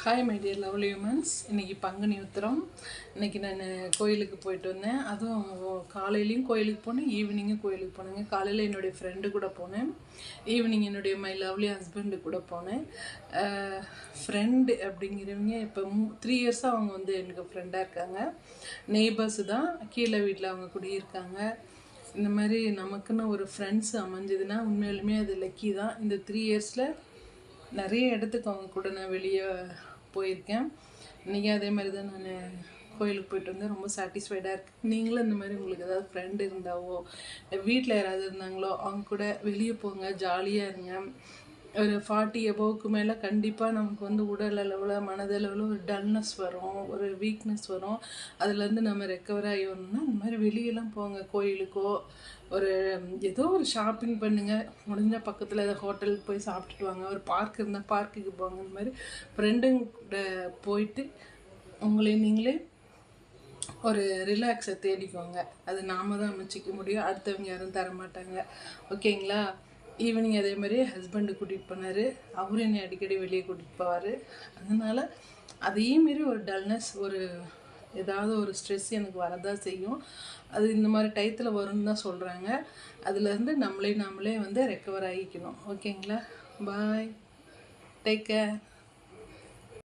Hi my dear lovely humans. இன்றைக்கி பங்குனி உத்திரம். இன்றைக்கி நான் கோயிலுக்கு போயிட்டு வந்தேன். அதுவும் காலையிலையும் கோயிலுக்கு போனேன், ஈவினிங்கும் கோயிலுக்கு போனேங்க. காலையில் என்னுடைய ஃப்ரெண்டு கூட போனேன், ஈவினிங் என்னுடைய மை லவ்லி ஹஸ்பண்டு கூட போனேன். ஃப்ரெண்டு அப்படிங்கிறவங்க இப்போ 3 இயர்ஸாக அவங்க எனக்கு ஃப்ரெண்டாக இருக்காங்க. நெய்பர்ஸு தான், கீழே வீட்டில் அவங்க குடியிருக்காங்க. இந்த மாதிரி நமக்குன்னு ஒரு ஃப்ரெண்ட்ஸ் அமைஞ்சதுன்னா உண்மையிலுமே அது லக்கி தான். இந்த 3 இயர்ஸில் நிறைய இடத்துக்கு அவங்க கூட நான் வெளியே போயிருக்கேன். இன்றைக்கி அதே மாதிரி தான் நான் கோயிலுக்கு போயிட்டு வந்து ரொம்ப சாட்டிஸ்ஃபைடாக இருக்குது. நீங்களும் இந்த மாதிரி உங்களுக்கு ஏதாவது ஃப்ரெண்டு இருந்தாவோ வீட்டில் யாராவது இருந்தாங்களோ அவங்க கூட வெளியே போங்க, ஜாலியாக இருங்க. ஒரு 40 எபோவுக்கு மேலே கண்டிப்பாக நமக்கு உடல் அளவில் மனதளவில் ஒரு டல்னஸ் வரும், ஒரு வீக்னஸ் வரும். அதுலேருந்து நம்ம ரெக்கவர் ஆகி வரணும்னா இந்த மாதிரி வெளியெல்லாம் போங்க. கோயிலுக்கோ ஏதோ ஒரு ஷாப்பிங் பண்ணுங்கள், முடிஞ்சால் பக்கத்தில் ஏதோ ஹோட்டலுக்கு போய் சாப்பிட்டுட்டு வாங்க, ஒரு பார்க் இருந்தால் பார்க்குக்கு போங்க. இந்த மாதிரி ஃப்ரெண்டுங்க கூட போயிட்டு உங்களை நீங்களே ஒரு ரிலாக்ஸை தேடிக்கோங்க. அது நாம் தான் அமைச்சிக்க முடியும், அடுத்தவங்க யாரும் தரமாட்டாங்க. ஓகேங்களா? ஈவினிங் அதே மாதிரி ஹஸ்பண்டு கூட்டிகிட்டு போனார். அவரும் என்னை அடிக்கடி வெளியே கூட்டிகிட்டு போவார். அதனால் அதையும் மீறி ஒரு டல்னஸ், ஏதாவது ஒரு ஸ்ட்ரெஸ் எனக்கு வரதான் செய்யும். அது இந்த மாதிரி டயத்தில் வரும்னு தான் சொல்கிறாங்க. அதுலேருந்து நாமளே ரெக்கவர் ஆகிக்கணும். ஓகேங்களா? பாய், டேக் கேர்.